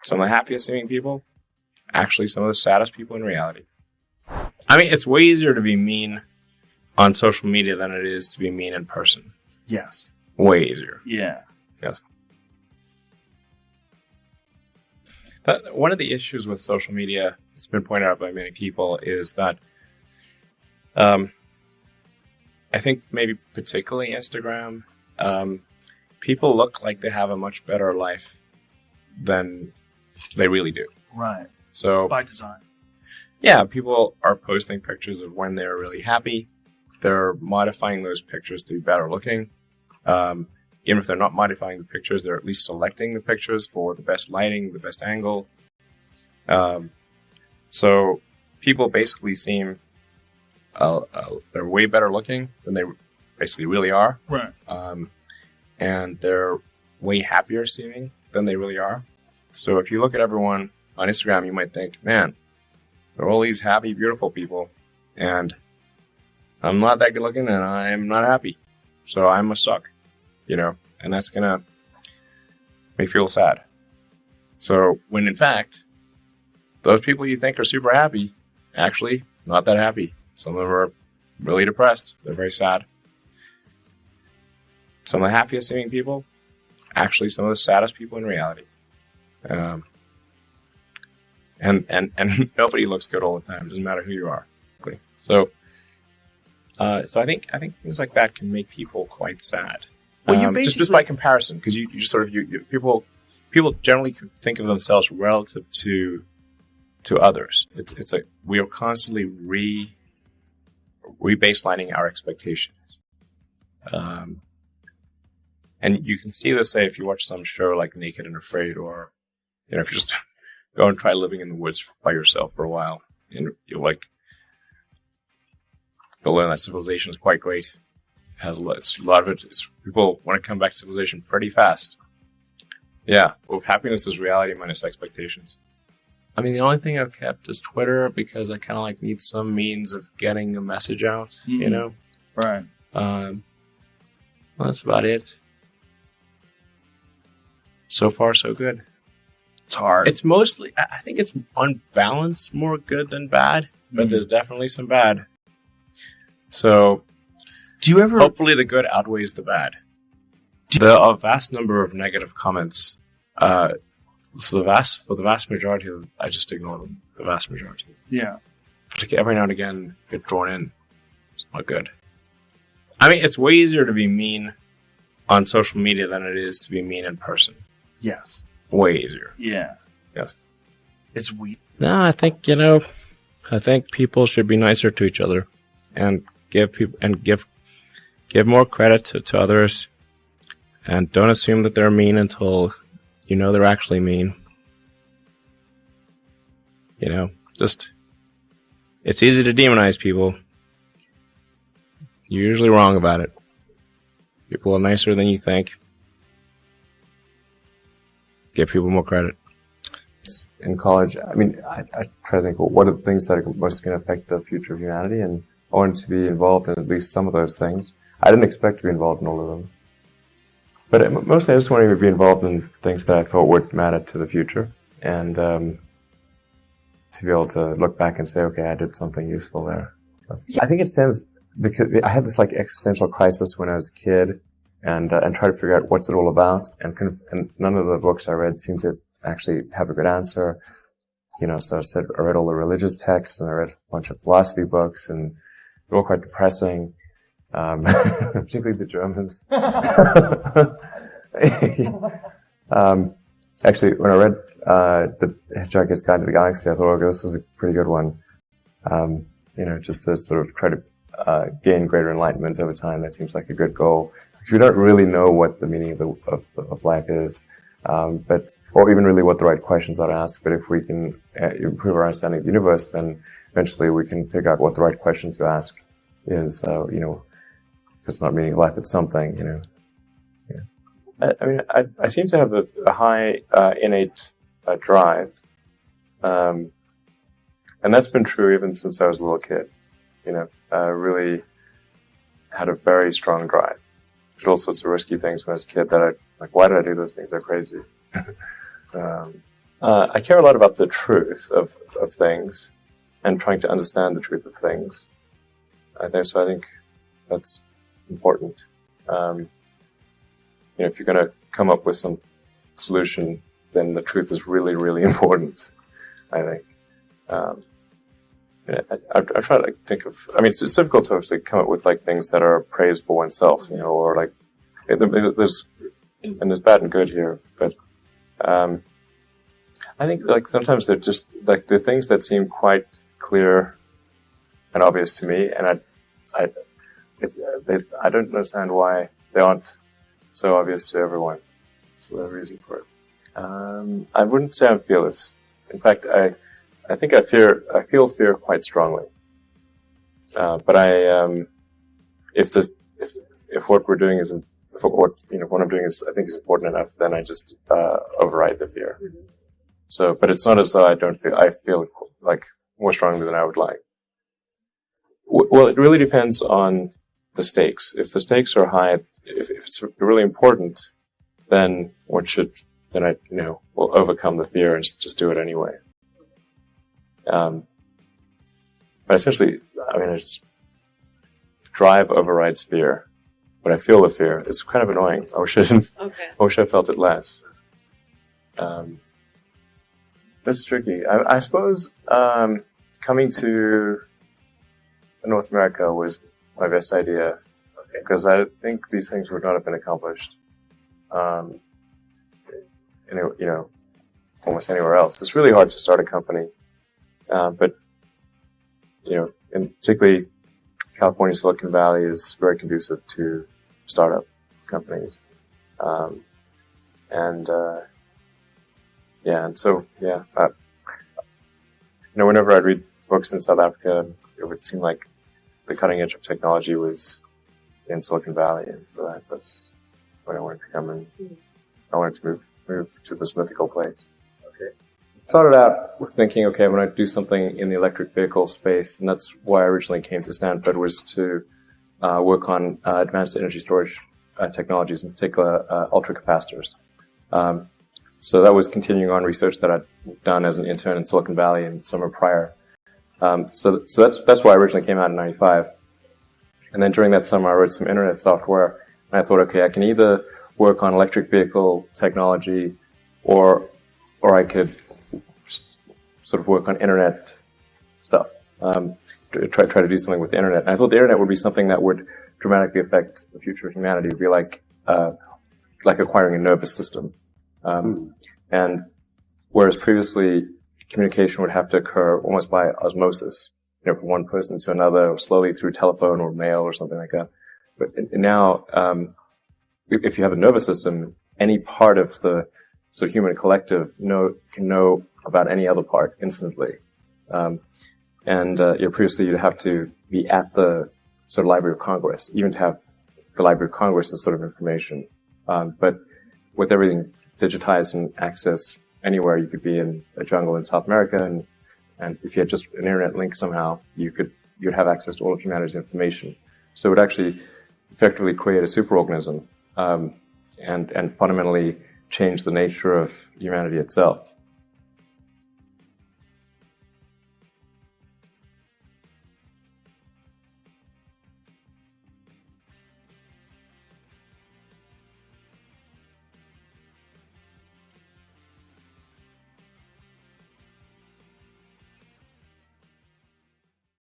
Some of the happiest seeming people, actually some of the saddest people in reality. I mean, it's way easier to be mean on social media than it is to be mean in person. Yes. Way easier. Yeah. Yes. But one of the issues with social media, it's been pointed out by many people, is that I think maybe particularly Instagram, people look like they have a much better life than they really do. Right. So by design. Yeah, people are posting pictures of when they're really happy. They're modifying those pictures to be better looking. Even if they're not modifying the pictures, they're at least selecting the pictures for the best lighting, the best angle. So people basically seem they're way better looking than they basically really are. Right. And they're way happier seeming than they really are. So if you look at everyone on Instagram, you might think, man, they're all these happy, beautiful people, and I'm not that good looking, and I'm not happy. So I must suck, and that's going to make you feel sad. So when in fact, those people you think are super happy, actually not that happy. Some of them are really depressed. They're very sad. Some of the happiest seeming people, actually some of the saddest people in reality. And nobody looks good all the time. It doesn't matter who you are. So I think things like that can make people quite sad. Well, just by comparison, because you just sort of people generally think of themselves relative to others. It's like we are constantly rebaselining our expectations. And you can see this, say, if you watch some show like Naked and Afraid, or if you just go and try living in the woods by yourself for a while, and you'll learn that civilization is quite great. It has a lot of it. People want to come back to civilization pretty fast. Yeah, well, happiness is reality minus expectations. I mean, the only thing I've kept is Twitter because I kind of need some means of getting a message out, Right. Well, that's about it. So far, so good. It's hard. It's mostly, I think it's on balance more good than bad, but there's definitely some bad. So, hopefully the good outweighs the bad. There are a vast number of negative comments. For the vast majority of them, I just ignore them. The vast majority. Yeah. But every now and again, get drawn in. It's not good. I mean, it's way easier to be mean on social media than it is to be mean in person. Yes. Way easier. Yeah. Yes. It's weird. No, I think, I think people should be nicer to each other and give more credit to others, and don't assume that they're mean until they're actually mean. It's easy to demonize people. You're usually wrong about it. People are nicer than you think. Give people more credit. In college, I mean, I try to think, what are the things that are most going to affect the future of humanity? And I wanted to be involved in at least some of those things. I didn't expect to be involved in all of them. But mostly I just wanted to be involved in things that I thought would matter to the future. And to be able to look back and say, okay, I did something useful there. I think it stems because I had this existential crisis when I was a kid, and try to figure out what's it all about. And none of the books I read seemed to actually have a good answer. So I read all the religious texts, and I read a bunch of philosophy books, and they're all quite depressing. Particularly the Germans. Actually, when I read The Hitchhiker's Guide to the Galaxy, I thought, okay, this is a pretty good one. Just to sort of try to gain greater enlightenment over time. That seems like a good goal. Because we don't really know what the meaning of life is, or even really what the right questions are to ask. But if we can improve our understanding of the universe, then eventually we can figure out what the right question to ask is. If it's not meaning of life, it's something. Yeah. I mean, I seem to have a high innate drive, and that's been true even since I was a little kid. I really had a very strong drive. Did all sorts of risky things when I was a kid that why did I do those things? They're crazy. I care a lot about the truth of things and trying to understand the truth of things. I think that's important. If you're going to come up with some solution, then the truth is really, really important, I think. I try to think of, it's difficult to obviously come up with like things that are praise for oneself, or like, there's bad and good here, but, I think like sometimes they're just like the things that seem quite clear and obvious to me, and I don't understand why they aren't so obvious to everyone. That's the reason for it. I wouldn't say I'm fearless. In fact, I think I feel fear quite strongly. But if what we're doing is, what I'm doing is, I think is important enough, then I just, override the fear. Mm-hmm. So, but it's not as though I feel like more strongly than I would like. Well, it really depends on the stakes. If the stakes are high, if it's really important, then I will overcome the fear and just do it anyway. But essentially, I just drive overrides fear, but I feel the fear. It's kind of annoying. I wish I felt it less. That's tricky. I suppose coming to North America was my best idea, because I think these things would not have been accomplished, almost anywhere else. It's really hard to start a company, but and particularly California, Silicon Valley is very conducive to startup companies, whenever I'd read books in South Africa, it would seem like the cutting edge of technology was in Silicon Valley, and so that's what I wanted to come and I wanted to move to this mythical place. Okay. Started out with thinking, okay, I'm going to do something in the electric vehicle space, and that's why I originally came to Stanford, was to work on advanced energy storage technologies, in particular ultracapacitors. So that was continuing on research that I'd done as an intern in Silicon Valley in the summer prior. So that's why I originally came out in '95. And then during that summer, I wrote some internet software, and I thought, okay, I can either work on electric vehicle technology, or I could sort of work on internet stuff. Try to do something with the internet. And I thought the internet would be something that would dramatically affect the future of humanity. It would be like acquiring a nervous system. And whereas previously communication would have to occur almost by osmosis, from one person to another, or slowly through telephone or mail or something like that. But now, if you have a nervous system, any part of the human collective can know about any other part instantly. Previously you'd have to be at the sort of Library of Congress, even to have the Library of Congress's sort of information. But with everything digitized and access anywhere, you could be in a jungle in South America, and if you had just an internet link somehow, you'd have access to all of humanity's information. So it would actually effectively create a superorganism, and fundamentally change the nature of humanity itself.